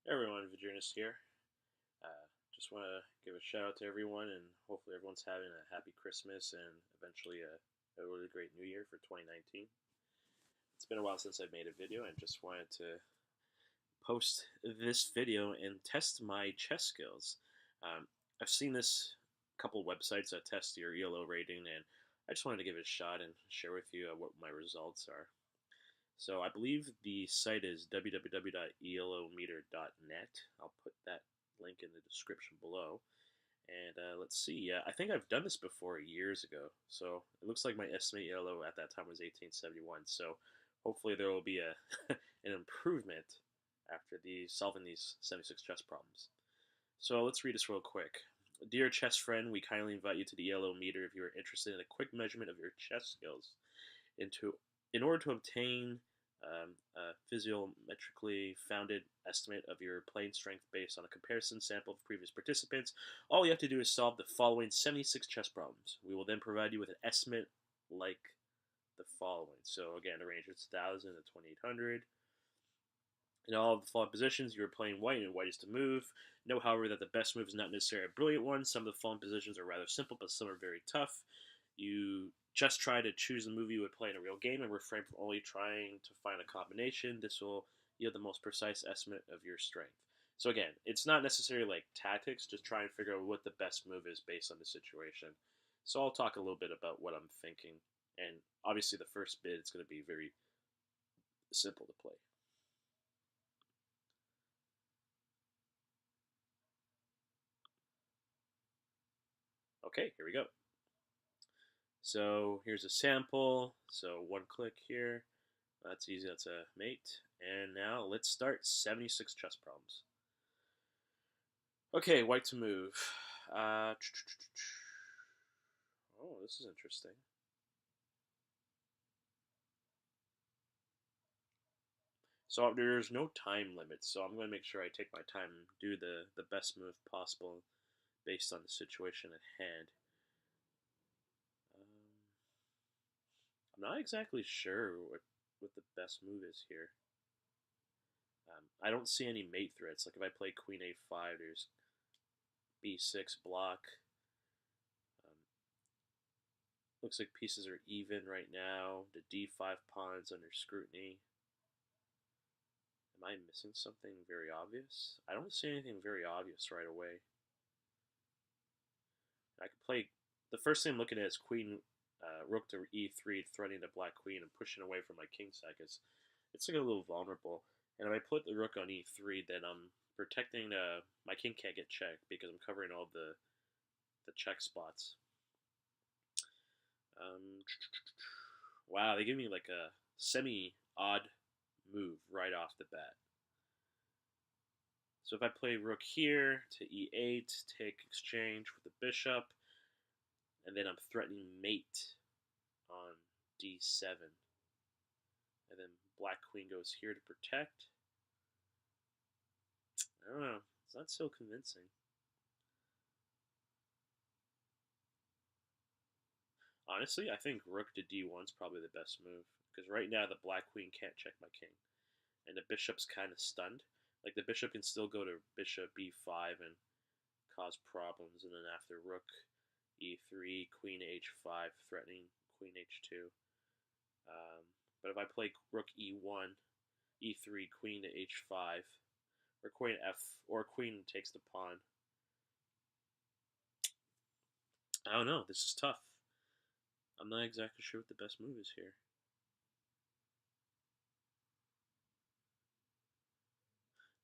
Hey everyone, Virginius here. Just want to give a shout out to everyone, and hopefully everyone's having a happy Christmas and eventually a really great New Year for 2019. It's been a while since I made a video, and just wanted to post this video and test my chess skills. I've seen this couple websites that test your ELO rating, and I just wanted to give it a shot and share with you what my results are. So I believe the site is www.elometer.net. I'll put that link in the description below. And let's see. I think I've done this before years ago. So it looks like my estimate ELO at that time was 1871. So hopefully there will be a an improvement after solving these 76 chess problems. So let's read this real quick. Dear chess friend, we kindly invite you to the ELO meter if you are interested in a quick measurement of your chess skills. In order to obtain a physiometrically founded estimate of your playing strength based on a comparison sample of previous participants, all you have to do is solve the following 76 chess problems. We will then provide you with an estimate like the following. So again, the range is 1,000 to 2,800. In all of the following positions, you are playing white, and white is to move. Note, however, that the best move is not necessarily a brilliant one. Some of the following positions are rather simple, but some are very tough. You just try to choose the move you would play in a real game and refrain from only trying to find a combination. This will yield the most precise estimate of your strength. So again, it's not necessarily like tactics, just try and figure out what the best move is based on the situation. So I'll talk a little bit about what I'm thinking. And obviously the first bit is going to be very simple to play. Okay, here we go. So here's a sample. So one click here. That's easy, that's a mate. And now let's start 76 chess problems. Okay, white to move. Oh, this is interesting. So there's no time limit, so I'm going to make sure I take my time and do the best move possible based on the situation at hand. I'm not exactly sure what the best move is here. I don't see any mate threats. Like if I play queen a5, there's b6 block. Looks like pieces are even right now. The d5 pawn's under scrutiny. Am I missing something very obvious? I don't see anything very obvious right away. I could play. The first thing I'm looking at is queen, rook to e3, threatening the black queen and pushing away from my king side because it's like a little vulnerable. And if I put the rook on e3, then I'm protecting my king can't get checked because I'm covering all the check spots. Wow, they give me like a semi-odd move right off the bat. So if I play rook here to e8, take exchange with the bishop, and then I'm threatening mate on d7. And then black queen goes here to protect. I don't know. It's not so convincing. Honestly, I think rook to d1 is probably the best move. Because right now the black queen can't check my king. And the bishop's kind of stunned. Like the bishop can still go to bishop b5 and cause problems. And then after rook e3, queen h5, threatening queen h2. But if I play rook e1, e3, queen to h5, or queen f, or queen takes the pawn. I don't know. This is tough. I'm not exactly sure what the best move is here.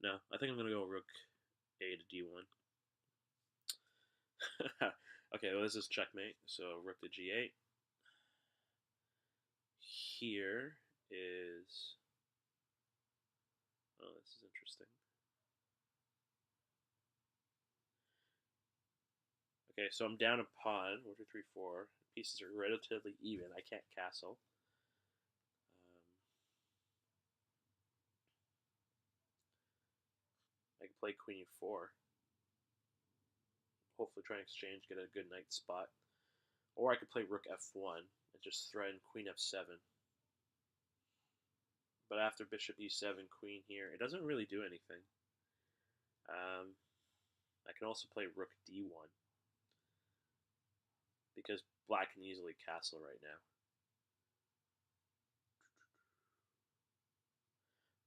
No, I think I'm going to go rook a to d1. Okay, well, this is checkmate. So rook to g8. Here is... Oh, this is interesting. Okay, so I'm down a pawn. 1, 2, 3, 4. Pieces are relatively even. I can't castle. I can play queen e4. Hopefully try and exchange, get a good knight spot. Or I could play rook f1 and just threaten queen f7. But after bishop e7, queen here, it doesn't really do anything. Um, I can also play rook d1 because black can easily castle right now.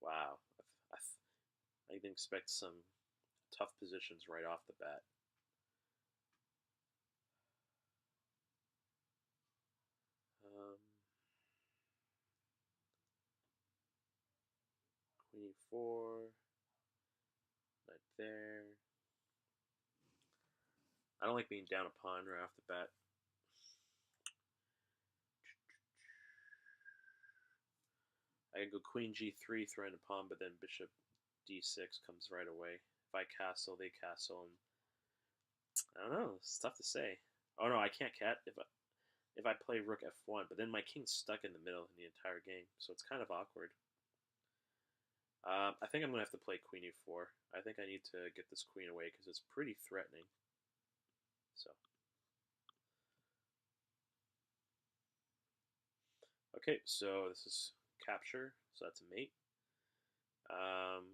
Wow, I didn't expect some tough positions right off the bat. Queen e4, knight there. I don't like being down a pawn right off the bat. I can go queen g3, threaten a pawn, but then bishop d6 comes right away. If I castle, they castle, and I don't know. It's tough to say. Oh no, I can't cat if I play rook f1, but then my king's stuck in the middle in the entire game, so it's kind of awkward. I think I'm gonna have to play queen e4. I think I need to get this queen away because it's pretty threatening. So. Okay, so this is capture, so that's a mate. Oh,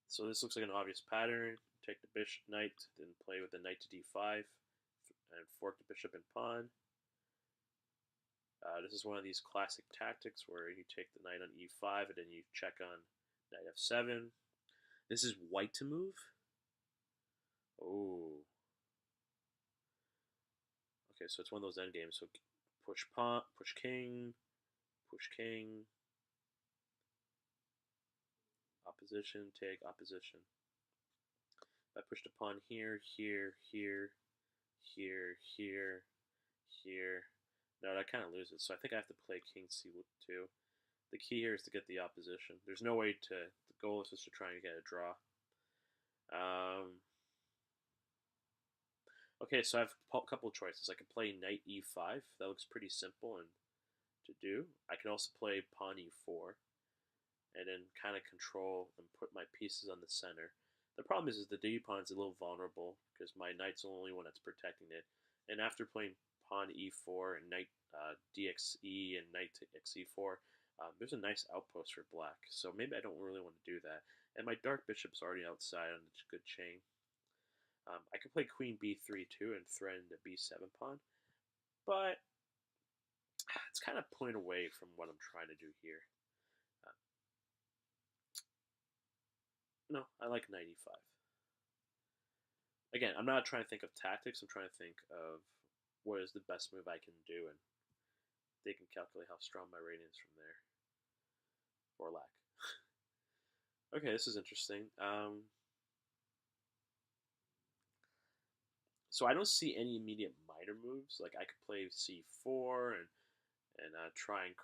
so this looks like an obvious pattern. Take the bishop, knight, then play with the knight to d5, and fork the bishop and pawn. This is one of these classic tactics where you take the knight on e5 and then you check on knight f7. This is white to move. Oh. Okay, so it's one of those endgames. So push pawn, push king, push king. Opposition, take opposition. If I push the pawn here, here, here, here, here, here. No, that kind of loses. So I think I have to play king c2. The key here is to get the opposition. There's no way to. The goal is just to try and get a draw. Okay, so I have a couple of choices. I can play knight e5. That looks pretty simple and to do. I can also play pawn e4 and then kind of control and put my pieces on the center. The problem is the d pawn's a little vulnerable because my knight's the only one that's protecting it. And after playing pawn e4 and knight dxe and knight to xe4, there's a nice outpost for black. So maybe I don't really want to do that. And my dark bishop's already outside on a good chain. I can play queen b3 too and threaten the b7 pawn, but it's kind of pulling away from what I'm trying to do here. No, I like knight e5. Again, I'm not trying to think of tactics. I'm trying to think of what is the best move I can do, and they can calculate how strong my rating is from there, or lack. Okay, this is interesting. So I don't see any immediate minor moves. Like I could play c4 and try and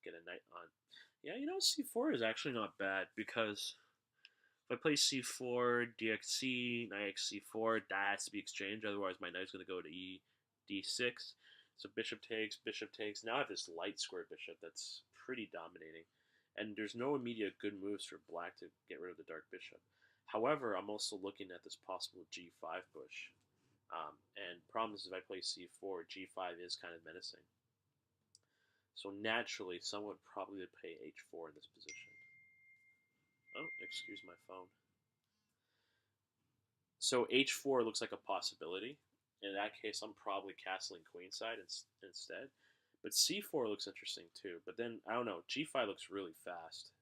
get a knight on. Yeah, c4 is actually not bad because if I play c4, dxc, knight c4, that has to be exchanged. Otherwise, my knight's going to go to d6. So bishop takes. Now I have this light square bishop that's pretty dominating. And there's no immediate good moves for black to get rid of the dark bishop. However, I'm also looking at this possible g5 push. And problem is if I play c4, g5 is kind of menacing. So naturally, someone would probably play h4 in this position. Oh, excuse my phone. So h4 looks like a possibility. In that case, I'm probably castling queenside instead. But c4 looks interesting too. But then, I don't know, g5 looks really fast.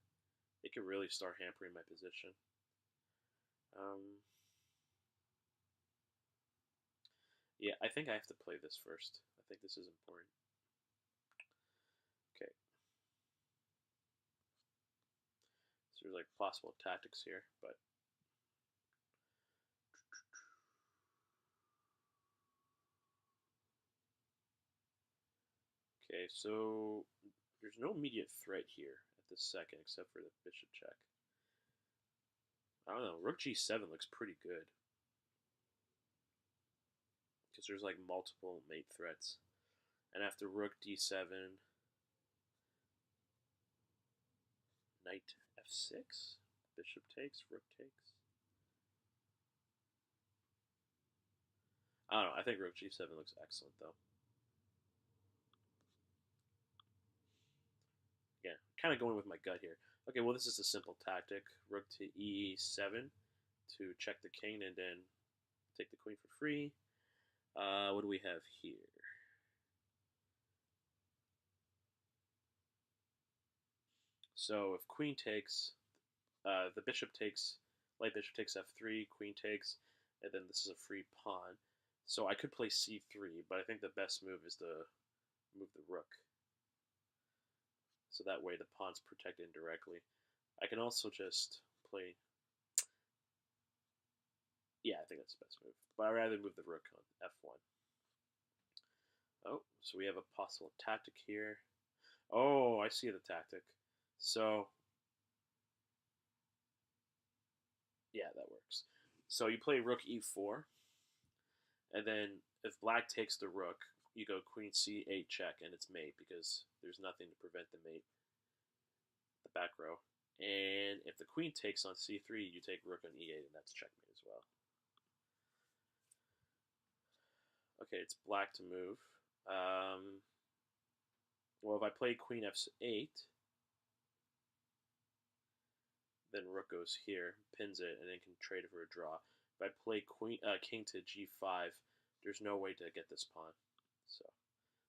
It could really start hampering my position. Yeah, I think I have to play this first. I think this is important. Okay. So there's like possible tactics here, but okay, so there's no immediate threat here at this second except for the bishop check. I don't know, rook g7 looks pretty good because there's like multiple mate threats. And after rook d7, knight f6, bishop takes, rook takes. I don't know, I think rook g7 looks excellent though. Again, kind of going with my gut here. Okay, well, this is a simple tactic. Rook to e7 to check the king and then take the queen for free. What do we have here? So if queen takes, the bishop takes, light bishop takes f3, queen takes, and then this is a free pawn. So I could play c3, but I think the best move is to move the rook. So that way the pawn's protected indirectly. I can also just play... Yeah, I think that's the best move. But I'd rather move the rook on f1. Oh, so we have a possible tactic here. Oh, I see the tactic. So, yeah, that works. So you play rook e4, and then if black takes the rook, you go queen c8 check, and it's mate because there's nothing to prevent the mate, the back row. And if the queen takes on c3, you take rook on e8, and that's checkmate as well. Okay, it's black to move. Well, if I play queen f8, then rook goes here, pins it, and then can trade it for a draw. If I play king to g5, there's no way to get this pawn. So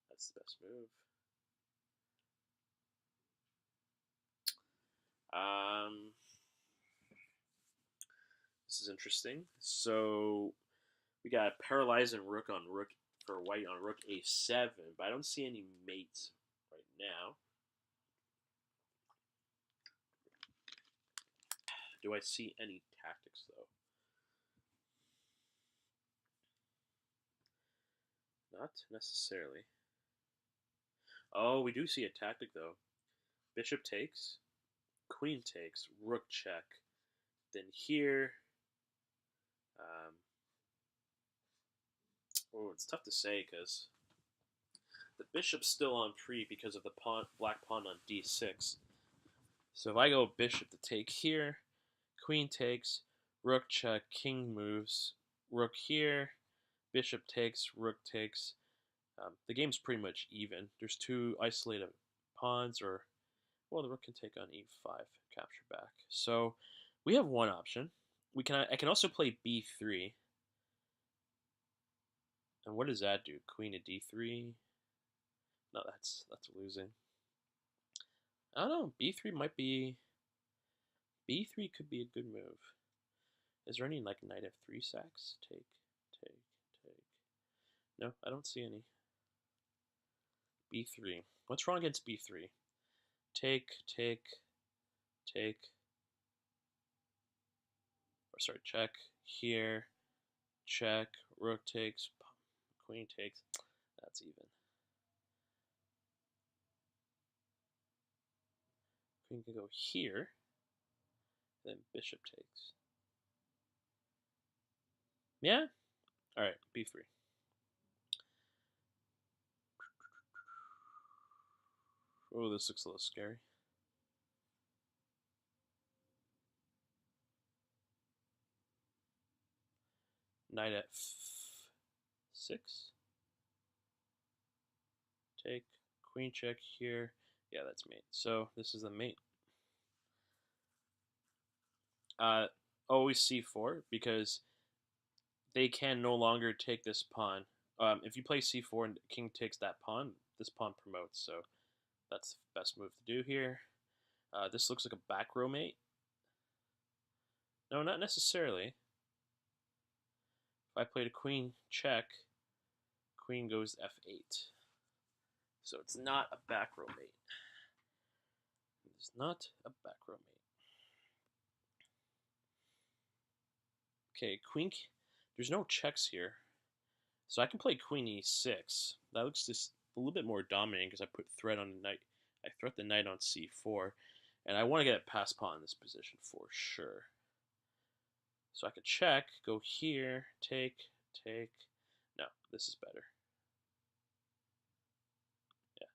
that's the best move. This is interesting. So we got a paralyzing rook on rook for white on rook a7, but I don't see any mates right now. Do I see any tactics though? Not necessarily. Oh, we do see a tactic though. Bishop takes, queen takes, rook check. Then here, oh, it's tough to say because the bishop's still on pre because of the black pawn on d6. So if I go bishop to take here, queen takes, rook check, king moves, rook here, bishop takes, rook takes. The game's pretty much even. There's two isolated pawns, or, well, the rook can take on e5, capture back. So we have one option. I can also play b3. And what does that do? Queen to d3? No, that's losing. I don't know. b3 might be... b3 could be a good move. Is there any, like, knight f3 sacks? Take. No, I don't see any. b3. What's wrong against b3? Take. Or sorry, check. Here. Check. Rook takes. Queen takes. That's even. Queen can go here. Then bishop takes. Yeah? Alright, b3. Oh, this looks a little scary. Knight f6. Take. Queen check here. Yeah, that's mate. So this is the mate. Always c4 because they can no longer take this pawn. If you play c4 and king takes that pawn, this pawn promotes. So that's the best move to do here. This looks like a back row mate. No, not necessarily. If I played a queen check, queen goes f8. So it's not a back row mate. It's not a back row mate. Okay, queen. There's no checks here. So I can play queen e6. That looks just a little bit more dominating because I put threat on the knight. I threat the knight on c4. And I want to get a pass pawn in this position for sure. So I could check, go here, take. No, this is better. Yeah.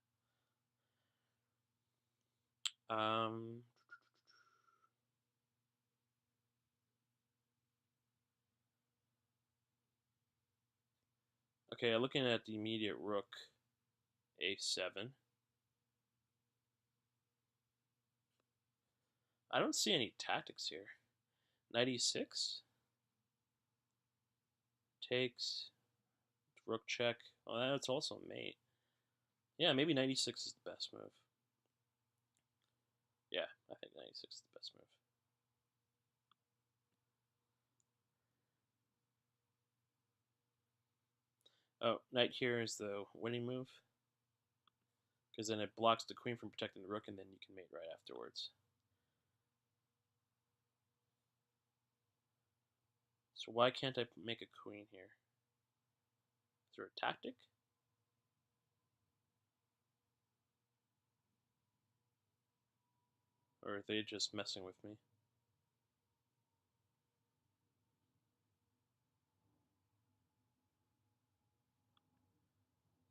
Okay, looking at the immediate rook a7. I don't see any tactics here. Knight e6 takes rook check. Oh, that's also mate. Yeah, maybe knight e6 is the best move. Yeah, I think knight e6 is the best move. Oh, knight here is the winning move, because then it blocks the queen from protecting the rook, and then you can mate right afterwards. So why can't I make a queen here? Is there a tactic? Or are they just messing with me?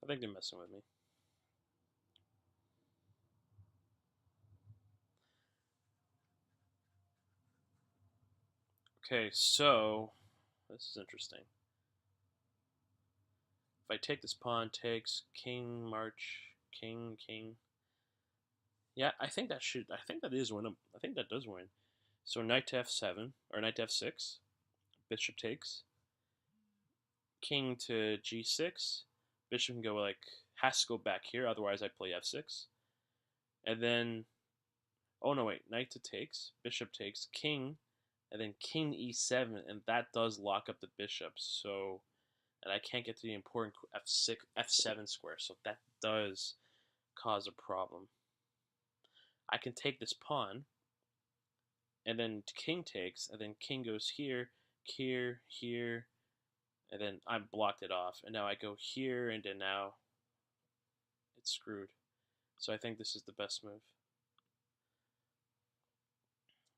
I think they're messing with me. Okay, so this is interesting. If I take this pawn, takes king, march, king, king. Yeah, I think that should. I think that is winnable. I think that does win. So knight to f7 or knight to f6, bishop takes, king to g6. Bishop can go like has to go back here, otherwise I play f6, and then oh no wait, knight to takes, bishop takes, king, and then king e7, and that does lock up the bishop. So and I can't get to the important f6, f7 square, so that does cause a problem. I can take this pawn, and then king takes, and then king goes here, here, here, and then I blocked it off, and now I go here, and then now it's screwed. So I think this is the best move.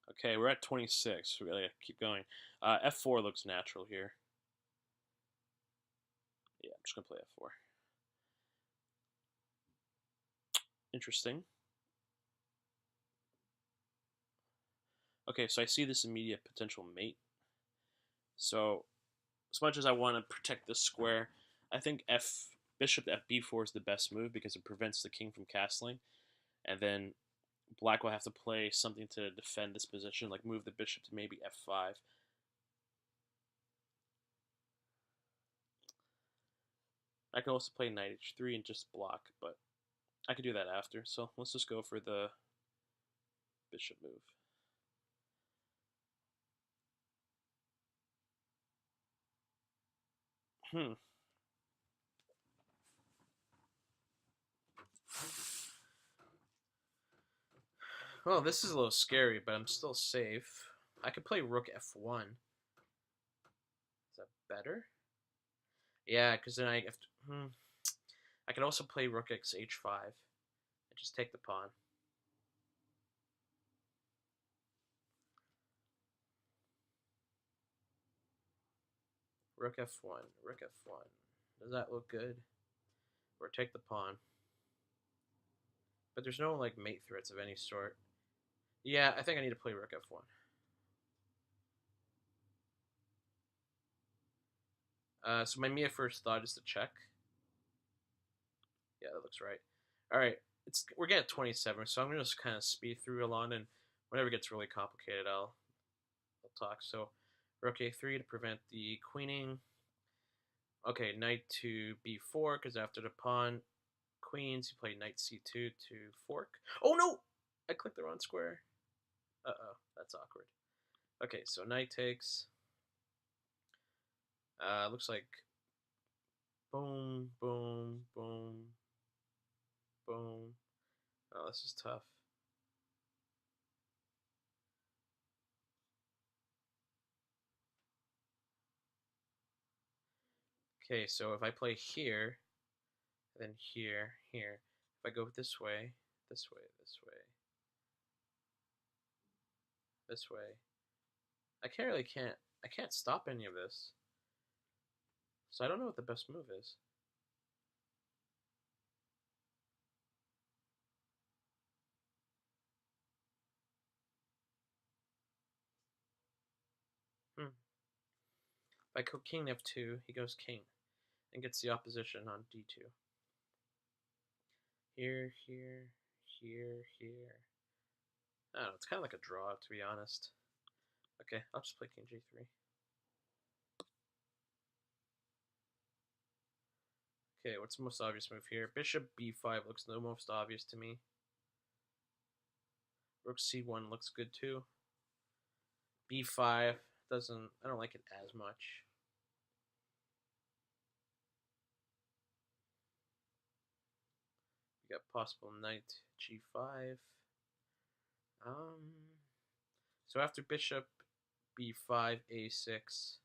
Okay, we're at 26. We gotta keep going. F4 looks natural here. Yeah, I'm just gonna play F4. Interesting. Okay, so I see this immediate potential mate. So, as much as I want to protect this square, I think bishop to fb4 is the best move because it prevents the king from castling, and then black will have to play something to defend this position, like move the bishop to maybe f5. I could also play knight h3 and just block, but I could do that after. So let's just go for the bishop move. Well, this is a little scary, but I'm still safe. I could play rook f1. Is that better? Yeah, because then I have to, I could also play rook x h5 and just take the pawn. Rook f1, rook f1. Does that look good? Or take the pawn. But there's no like mate threats of any sort. Yeah, I think I need to play rook f1. So my Mia first thought is to check. Yeah, that looks right. All right, we're getting at 27, so I'm gonna just kind of speed through along, and whenever it gets really complicated, I'll talk. So, rook a3 to prevent the queening. Okay, knight to b4 because after the pawn queens, you play knight c2 to fork. Oh no! I clicked the wrong square. Uh-oh, that's awkward. Okay, so knight takes. Looks like boom, boom, boom, boom. Oh, this is tough. Okay, so if I play here, then here, here. If I go this way, this way, this way, this way, I can't stop any of this. So I don't know what the best move is. If I go king f2, he goes king and gets the opposition on d2. Here, here, here, here. I don't know, it's kind of like a draw, to be honest. Okay, I'll just play king g3. Okay, what's the most obvious move here? Bishop b5 looks the most obvious to me. Rook c1 looks good too. b5 doesn't, I don't like it as much. We got possible knight g5. So after bishop b5, a6.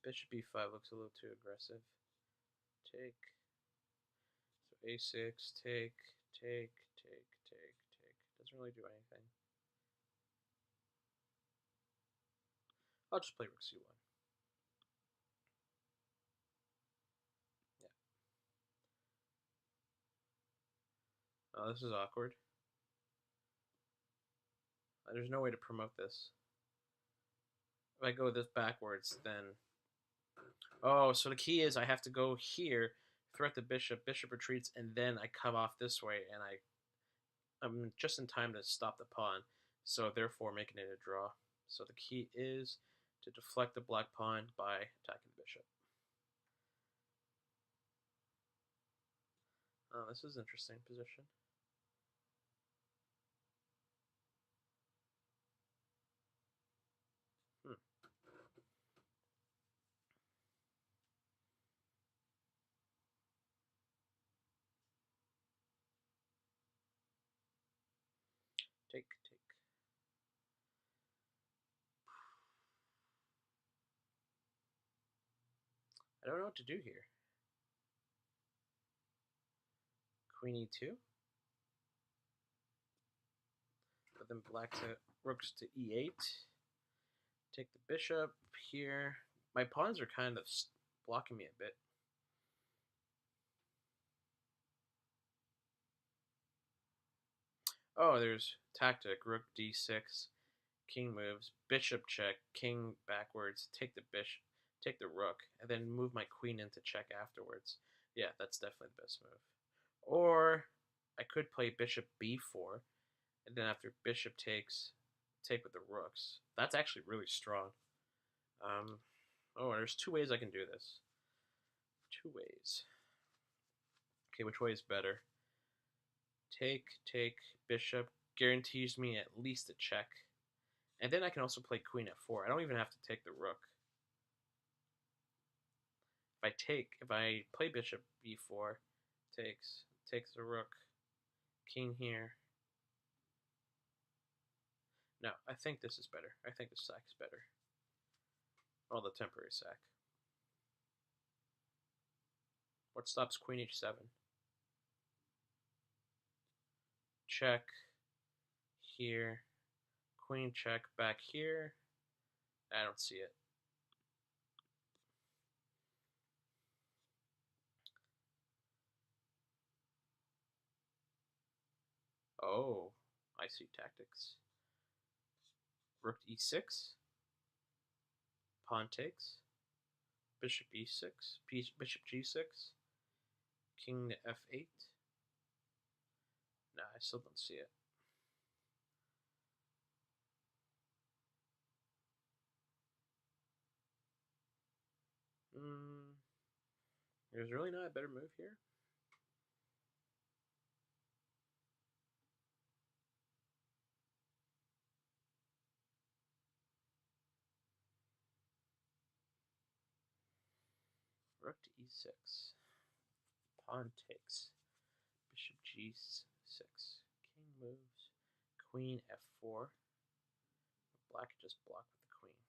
Bishop b5 looks a little too aggressive. Take. So a6, take, take, take, take, take. Doesn't really do anything. I'll just play rook c1. Yeah. Oh, this is awkward. There's no way to promote this. If I go this backwards, then... Oh, so the key is I have to go here, threat the bishop, bishop retreats, and then I come off this way, and I'm just in time to stop the pawn, so therefore making it a draw. So the key is to deflect the black pawn by attacking the bishop. Oh, this is an interesting position. Take, take. I don't know what to do here. Queen e2. But then black to rooks to e8. Take the bishop here. My pawns are kind of blocking me a bit. Oh, there's tactic. Rook d6. King moves. Bishop check. King backwards. Take the bishop. Take the rook. And then move my queen into check afterwards. Yeah, that's definitely the best move. Or I could play bishop b4. And then after bishop takes, take with the rooks. That's actually really strong. Oh, there's two ways I can do this. Two ways. Okay, which way is better? Take, take, bishop guarantees me at least a check. And then I can also play queen f4. I don't even have to take the rook. If I play bishop b4, takes the rook, king here. No, I think this is better. I think the sack is better. Oh, the temporary sack. What stops queen h7? Check here. Queen check back here. I don't see it. Oh, I see tactics. Rook e6. Pawn takes. Bishop e6. Bishop g6. King to f8. No, I still don't see it. There's really not a better move here. Rook to e6. Pawn takes. Bishop g6. King moves. Queen f4. Black just blocked with the queen.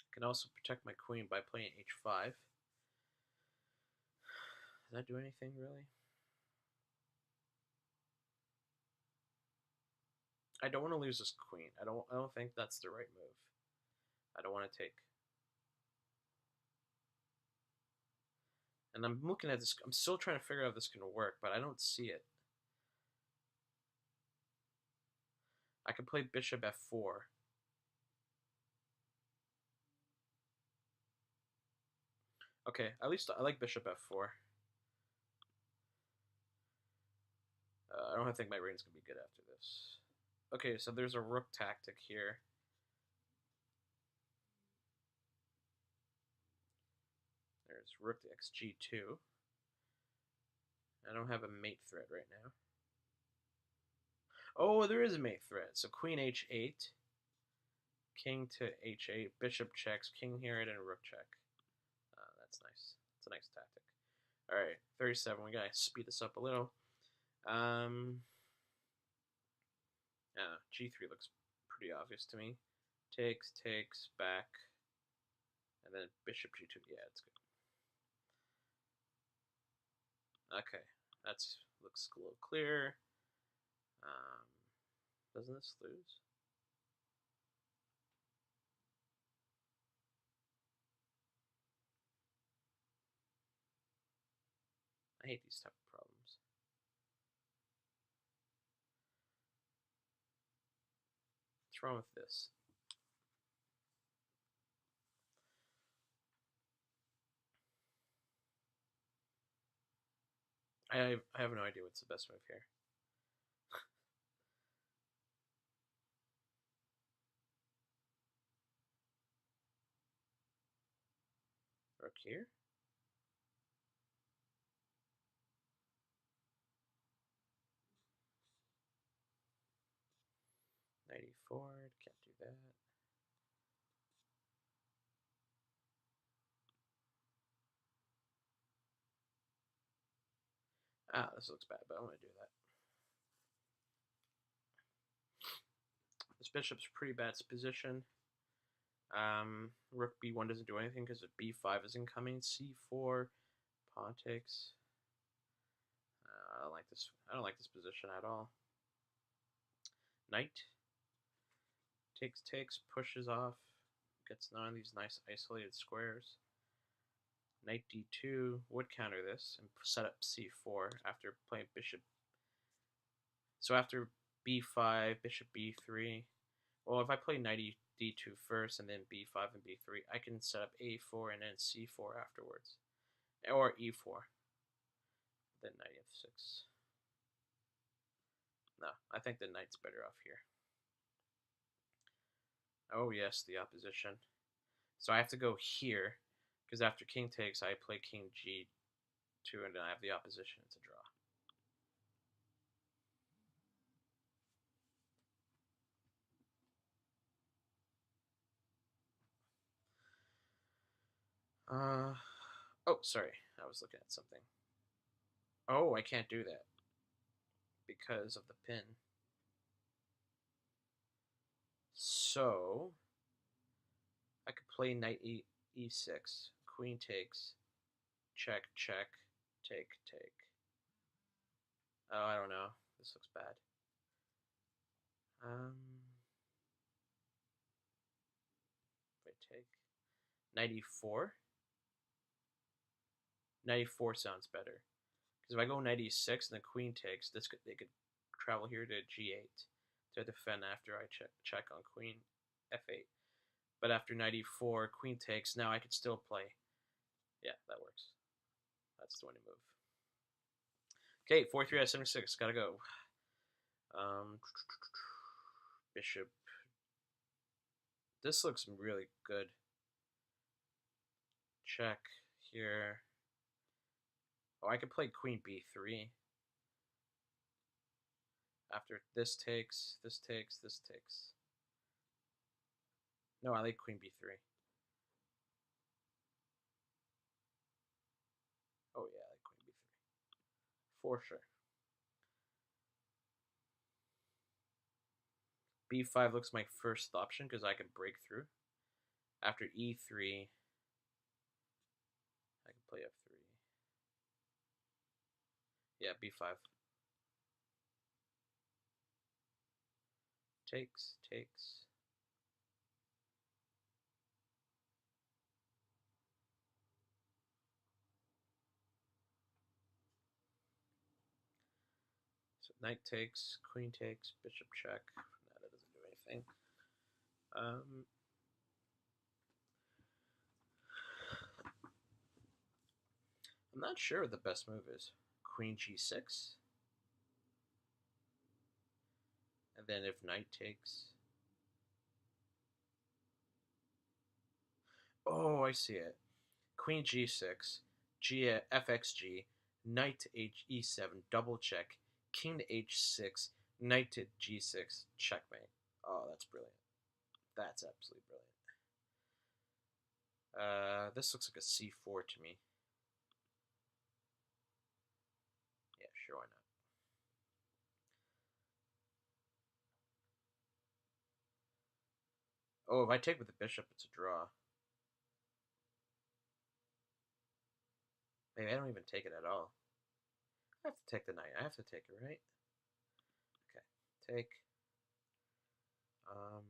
I can also protect my queen by playing h5. Does that do anything really? I don't want to lose this queen. I don't think that's the right move. I don't want to take. And I'm looking at this. I'm still trying to figure out if this can work, but I don't see it. I could play bishop f4. Okay, at least I like bishop f4. I don't think my reign's gonna be good after this. Okay, so there's a rook tactic here. There's rook to xg2. I don't have a mate threat right now. Oh, there is a mate threat. So queen h8, king to h8, bishop checks, king here, and rook check. That's nice. It's a nice tactic. All right, 37. We gotta speed this up a little. G3 looks pretty obvious to me. Takes, back, and then bishop g2. Yeah, it's good. Okay, that looks a little clearer. Doesn't this lose? I hate these type of problems. What's wrong with this? I have no idea what's the best move here. Rook here? 94, can't do that. This looks bad, but I'm going to do that. This bishop's pretty bad position. Rook b1 doesn't do anything because b5 is incoming. c4, pawn takes. I don't like this. I don't like this position at all. Knight takes, pushes off, gets none of these nice isolated squares. Knight d2 would counter this and set up c4 after playing bishop. So after b5, bishop b3. Well, if I play knight d2 first and then b5 and b3, I can set up a4 and then c4 afterwards. Or e4. Then knight f6. No, I think the knight's better off here. Oh yes, the opposition. So I have to go here, because after king takes, I play king g2, and then I have the opposition. It's a draw. Oh, sorry. I was looking at something. Oh, I can't do that because of the pin. So I could play knight e6, queen takes, check, check, take. Oh, I don't know. This looks bad. Wait, take. 94? 94 sounds better. Because if I go knight e6 and the queen takes, they could travel here to g8 to defend after I check on queen f8. But after knight e4, queen takes, now I could still play. Yeah, that works. That's the winning move. Okay, 4-3 out of 76. Gotta go. Bishop. This looks really good. Check here. Oh, I could play queen b3. After this takes. No, I like queen b3. Oh yeah, I like queen b3. For sure. b5 looks my first option because I can break through. After e3, I can play f3. Yeah, b5. Takes. So knight takes, queen takes, bishop check. No, that doesn't thing. Um, I'm not sure what the best move is. Queen g6, and then if knight takes. Oh, I see it. Queen g6, fxg, knight to e7, double check, king to h6, knight to g6, checkmate. Oh, that's brilliant. That's absolutely brilliant. This looks like a c4 to me. Yeah, sure, why not? Oh, if I take with the bishop, it's a draw. Maybe I don't even take it at all. I have to take the knight. I have to take it, right? Okay, take. Um,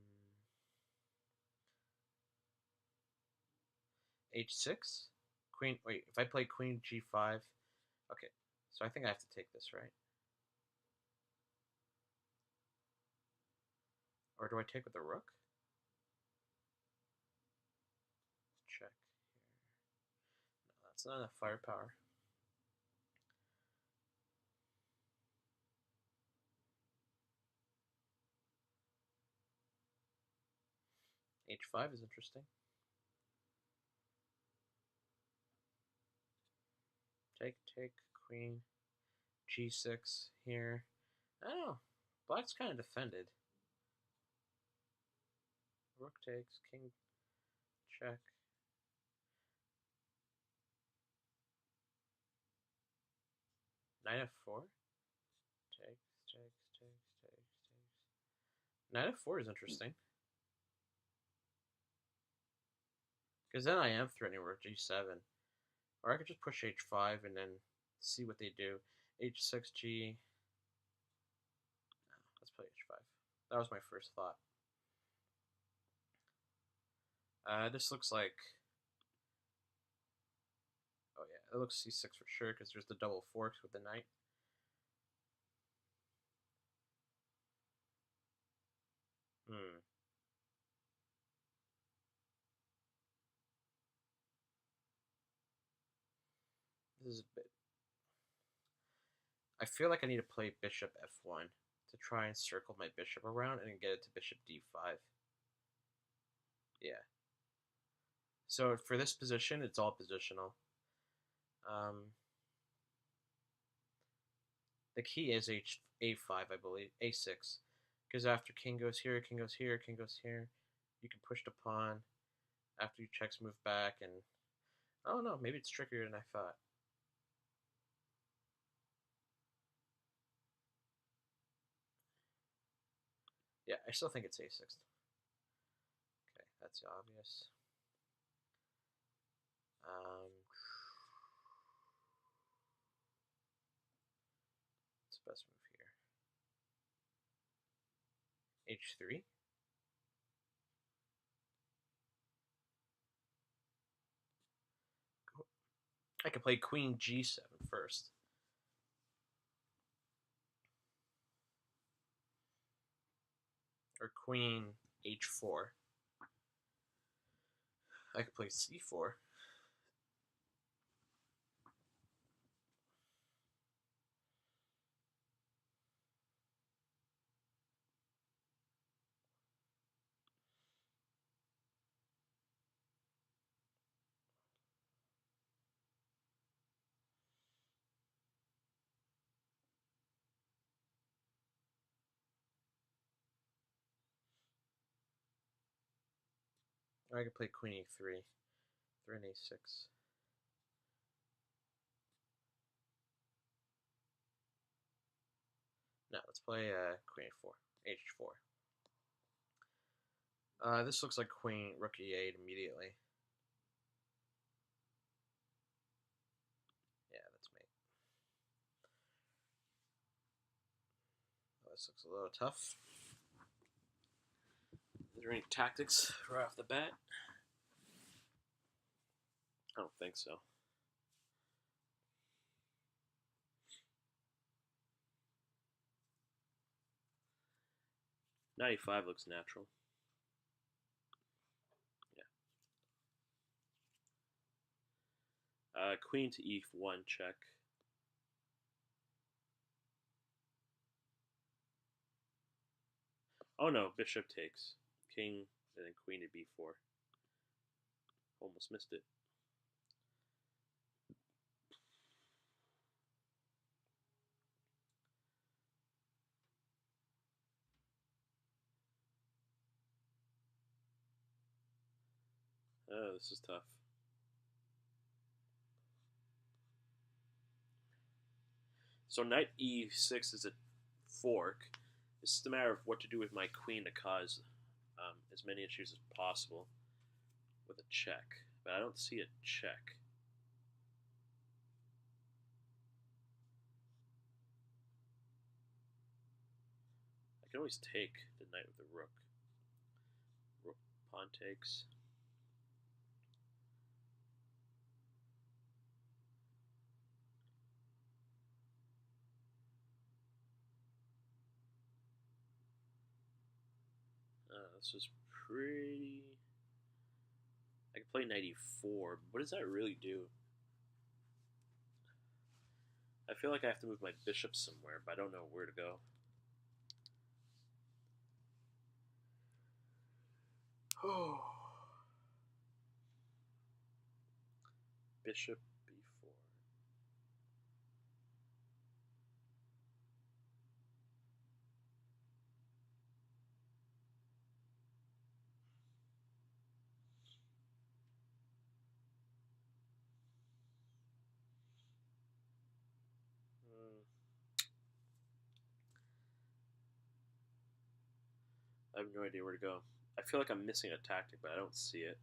h6, queen. Wait, if I play queen g5, okay. So I think I have to take this, right? Or do I take with the rook? Check here. No, that's not enough firepower. h5 is interesting. Take, queen, g6 here. I don't know. Black's kind of defended. Rook takes, king, check. Knight f4. Takes. Knight f4 is interesting. Because then I am threatening rook g7. Or I could just push h5 and then see what they do. h6g. Let's play h5. That was my first thought. This looks like... Oh yeah, it looks c6 for sure because there's the double forks with the knight. This is a bit... I feel like I need to play bishop f1 to try and circle my bishop around and get it to bishop d5. Yeah. So for this position, it's all positional. The key is a5, I believe, a6, because after king goes here, king goes here, king goes here, you can push the pawn. After you checks, move back, and I don't know, maybe it's trickier than I thought. Yeah, I still think it's a6. Okay, that's obvious. What's the best move here? h3. I could play queen g7 first. Or queen h4. I could play c4. Or I could play queen e3. 3 and a6. No, let's play queen a4. h4. This looks like queen, rook e8 immediately. Yeah, that's mate. Oh, this looks a little tough. Is there any tactics right off the bat? I don't think so. Knight e5 looks natural. Yeah. Queen to e1 check. Oh no, bishop takes. King and then queen to b4. Almost missed it. Oh, this is tough. So knight e6 is a fork. It's just a matter of what to do with my queen to cause as many issues as possible with a check. But I don't see a check. I can always take the knight with the rook. Rook pawn takes. This is pretty... I can play knight e4, but what does that really do? I feel like I have to move my bishop somewhere, but I don't know where to go. Oh. Bishop b4. I have no idea where to go. I feel like I'm missing a tactic, but I don't see it.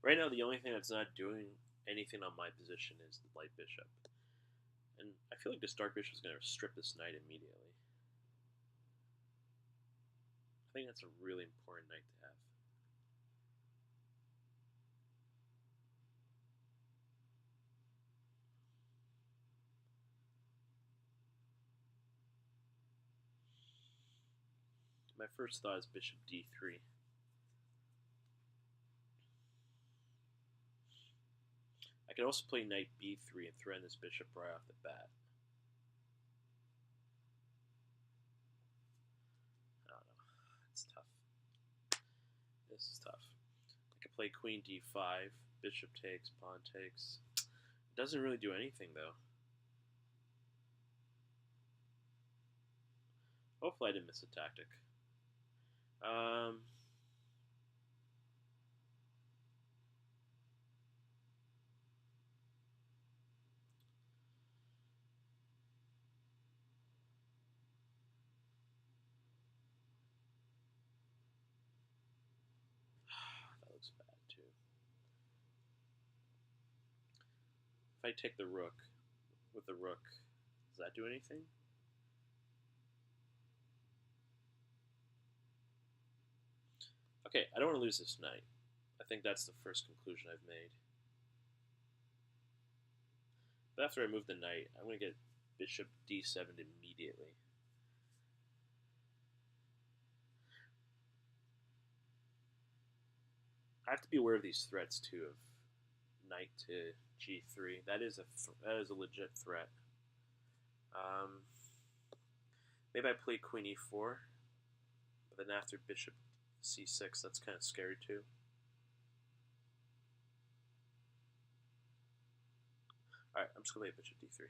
Right now, the only thing that's not doing anything on my position is the light bishop. And I feel like this dark bishop is going to strip this knight immediately. I think that's a really important knight to have. My first thought is bishop d3. I could also play knight b3 and threaten this bishop right off the bat. I don't know. It's tough. This is tough. I could play queen d5, bishop takes, pawn takes. It doesn't really do anything though. Hopefully I didn't miss a tactic. That looks bad too. If I take the rook with the rook, does that do anything? Okay, I don't want to lose this knight. I think that's the first conclusion I've made. But after I move the knight, I'm going to get bishop d7 immediately. I have to be aware of these threats too, of knight to g3. That is a legit threat. Maybe I play queen e4, but then after bishop c6, that's kind of scary too. Alright, I'm just going to play bishop d3.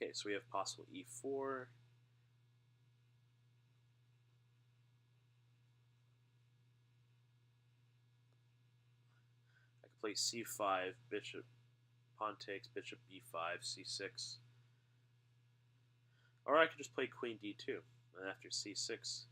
Okay, so we have possible e4. I could play c5, bishop, pawn takes, bishop b5, c6. Or I could just play queen d2, and after c6.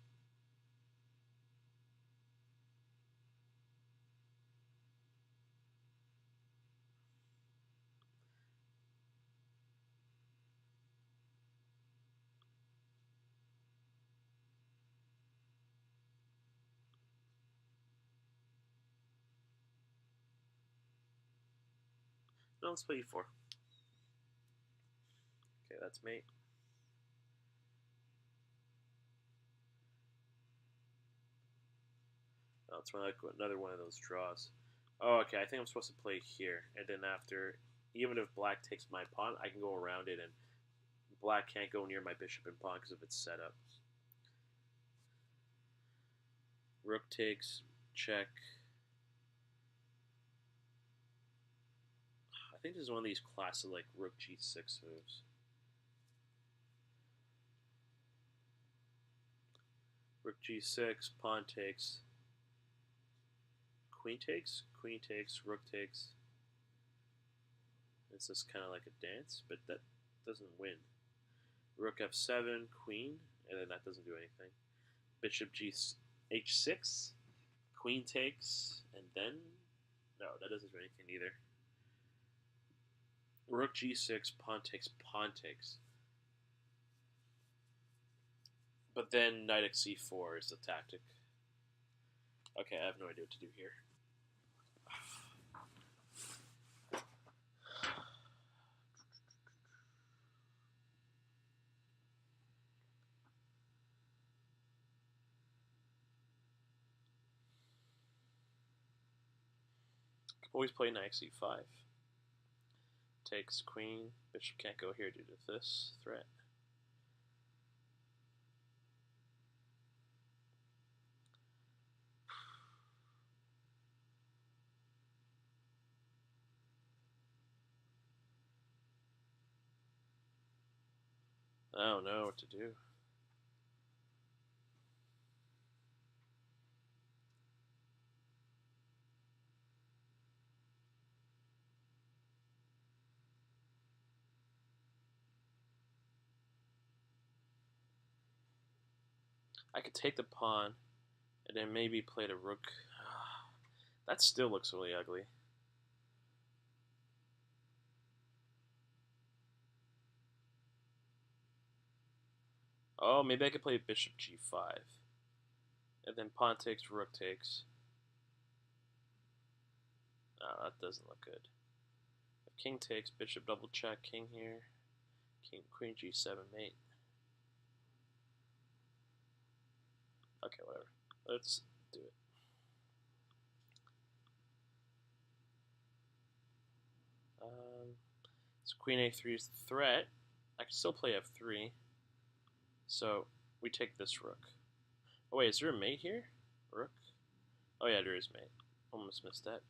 No, let's play e4. Okay, that's mate. Oh, it's like another one of those draws. Oh, okay, I think I'm supposed to play here, and then after, even if black takes my pawn, I can go around it, and black can't go near my bishop and pawn because of its setup. Rook takes, check. I think this is one of these classic like rook g6 moves. Rook g6, pawn takes, queen takes, rook takes. It's just kind of like a dance, but that doesn't win. Rook f7, queen, and then that doesn't do anything. Bishop h6, queen takes, and then no, that doesn't do anything either. Rook g6, pawn takes, pawn takes. But then knight at c4 is the tactic. Okay, I have no idea what to do here. Always play knight c5. Takes queen. Bishop can't go here due to this threat. I don't know what to do. I could take the pawn and then maybe play the rook. That still looks really ugly. Oh, maybe I could play bishop g5. And then pawn takes, rook takes. No, that doesn't look good. If king takes, bishop double check, king here. King, queen g7 mate. Okay, whatever. Let's do it. So queen a3 is the threat. I can still play f3. So we take this rook. Oh wait, is there a mate here? Rook? Oh yeah, there is mate. Almost missed that.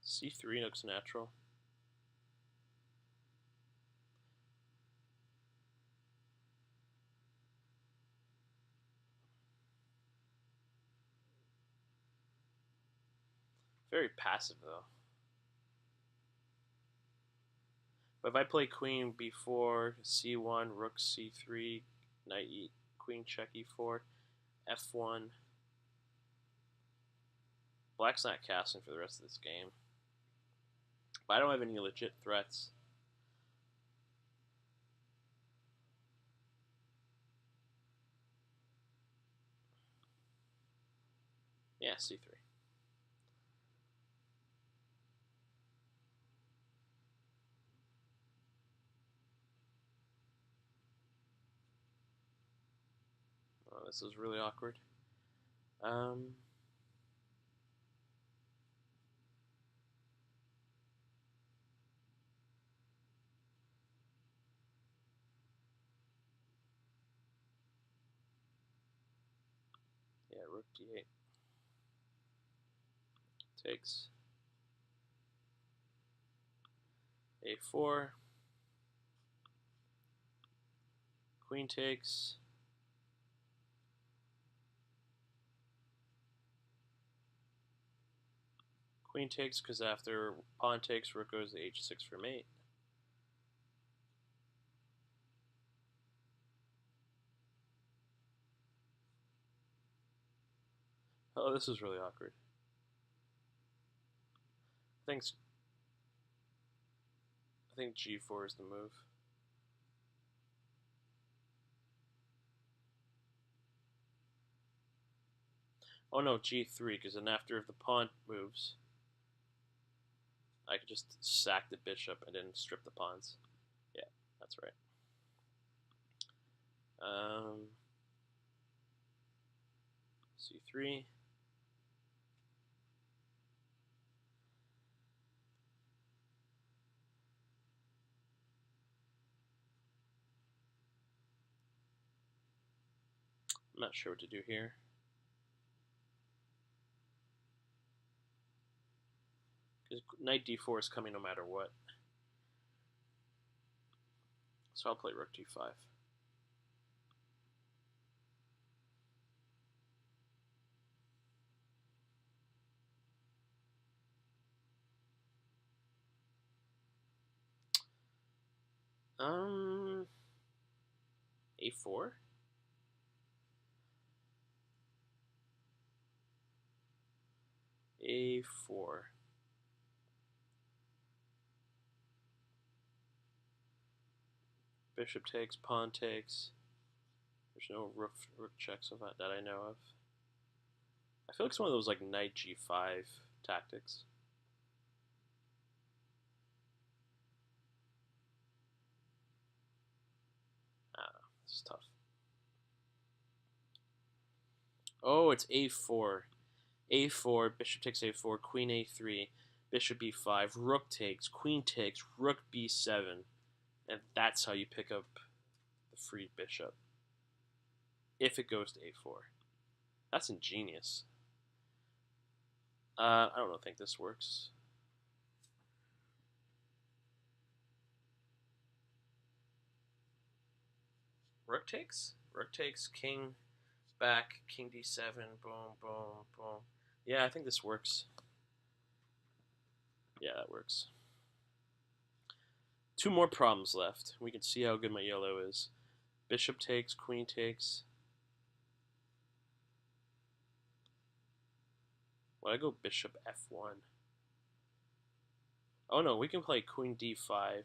C3 looks natural. Very passive though. But if I play queen b4, c1, rook c3, knight e, queen check e4, f1. Black's not castling for the rest of this game. But I don't have any legit threats. Yeah, c3. Oh, this is really awkward. Yeah, rook d8. Takes. a4. Queen takes. Queen takes because after pawn takes, rook goes to h6 for mate. Oh, this is really awkward. I think g4 is the move. Oh no, g3, because then after if the pawn moves, I could just sack the bishop and then strip the pawns. Yeah, that's right. c3. I'm not sure what to do here. Because knight d4 is coming no matter what. So I'll play rook d5. A4? A4. Bishop takes, pawn takes. There's no rook checks of that I know of. I feel like it's one of those like knight g5 tactics. I don't know. This is tough. Oh, it's a4. A4, bishop takes a4, queen a3, bishop b5, rook takes, queen takes, rook b7. And that's how you pick up the freed bishop. If it goes to a4. That's ingenious. I don't think this works. Rook takes? Rook takes, king back, king d7, boom, boom, boom. Yeah, I think this works. Yeah, that works. Two more problems left. We can see how good my yellow is. Bishop takes, queen takes. Why I go bishop f1? Oh no, we can play queen d5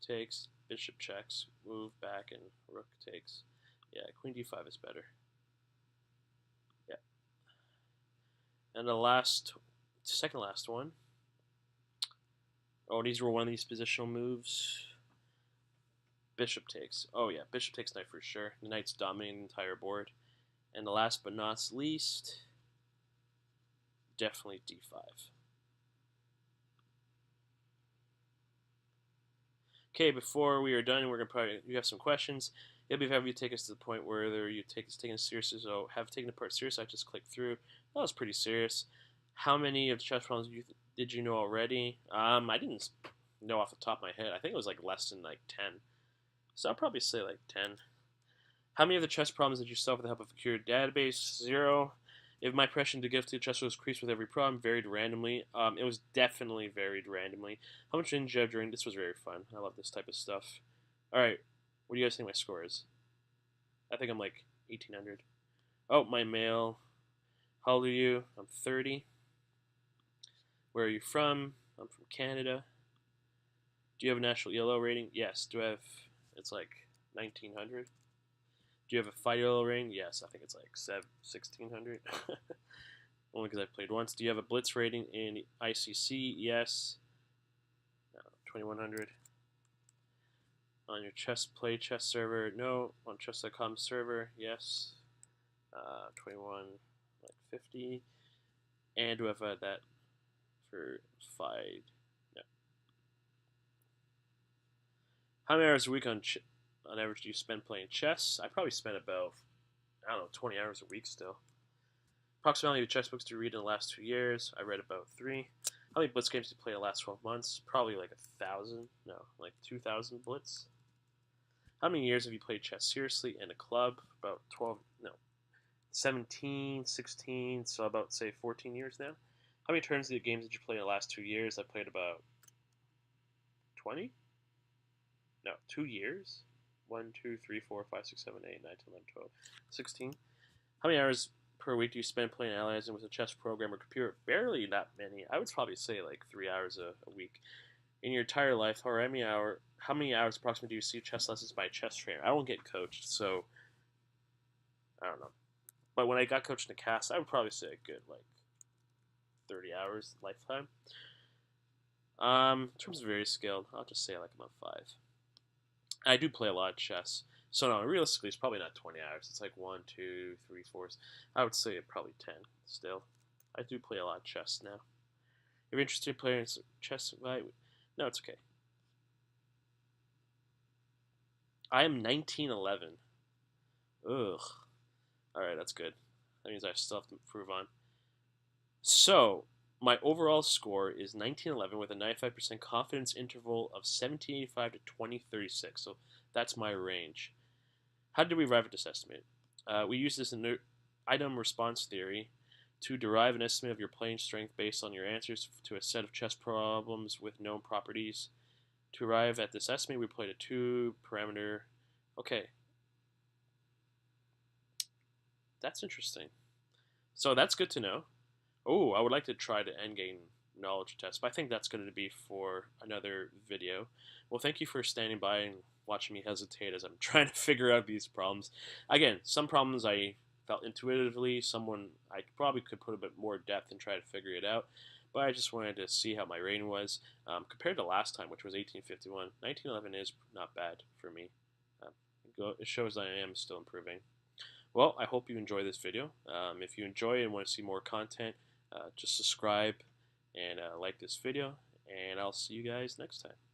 takes, bishop checks, move back, and rook takes. Yeah, queen d5 is better. Yeah. And the second last one. Oh, these were one of these positional moves. Bishop takes. Oh yeah, bishop takes knight for sure. The knight's dominating the entire board. And the last but not least, definitely d5. Okay, before we are done, we're gonna you have some questions. It'll be happy to take us to the point where you take this taken seriously. So have taken the part seriously. I just clicked through. That was pretty serious. How many of the chess problems did you know already? I didn't know off the top of my head. I think it was like less than like 10. So I'll probably say like 10. How many of the chess problems did you solve with the help of a curated database? 0. If my impression to give to the chess was increased with every problem, varied randomly. It was definitely varied randomly. How much did you have during? This was very fun. I love this type of stuff. All right, what do you guys think my score is? I think I'm like 1800. Oh, my mail. How old are you? I'm 30. Where are you from? I'm from Canada. Do you have a national ELO rating? Yes. Do I have? It's like 1900. Do you have a fight ELO rating? Yes, I think it's like 1600. Only because I played once. Do you have a blitz rating in ICC? Yes. No, 2100. On your chess server? No. On chess.com server? Yes. 21 like 50. And do I have that for fight? No. How many hours a week on average do you spend playing chess? I probably spend about, I don't know, 20 hours a week still. Approximately the chess books do you read in the last 2 years? I read about 3. How many blitz games did you play in the last 12 months? Probably like 1,000. No, like 2,000 blitz. How many years have you played chess seriously in a club? About 12, no, 17, 16, so about, say, 14 years now. How many turns of the games did you play in the last 2 years? I played about 20? No, 2 years? 1, 2, 3, 4, 5, 6, 7, 8, 9, 10, 11, 12, 16. How many hours per week do you spend playing analyzing with a chess program or computer? Barely that many. I would probably say like 3 hours a week. In your entire life, or how many hours approximately do you see chess lessons by a chess trainer? I don't get coached, so I don't know. But when I got coached in the cast, I would probably say a good like 30 hours lifetime. In terms of very skilled, I'll just say like I'm a 5. I do play a lot of chess, so no, realistically, it's probably not 20 hours. It's like 1, 2, 3, 4. I would say probably 10. Still, I do play a lot of chess now. If you're interested in playing chess, no, it's okay. I am 1911. Ugh. All right, that's good. That means I still have to improve on. So, my overall score is 1911 with a 95% confidence interval of 1785 to 2036. So, that's my range. How did we arrive at this estimate? We use this item response theory to derive an estimate of your playing strength based on your answers to a set of chess problems with known properties. To arrive at this estimate, we played a 2-parameter. Okay. That's interesting. So that's good to know. Oh, I would like to try the endgame knowledge test, but I think that's going to be for another video. Well, thank you for standing by and watching me hesitate as I'm trying to figure out these problems. Again, some problems I felt intuitively, someone I probably could put a bit more depth and try to figure it out, but I just wanted to see how my rating was. Compared to last time, which was 1851, 1911 is not bad for me. It shows that I am still improving. Well, I hope you enjoy this video. If you enjoy and want to see more content, just subscribe and like this video, and I'll see you guys next time.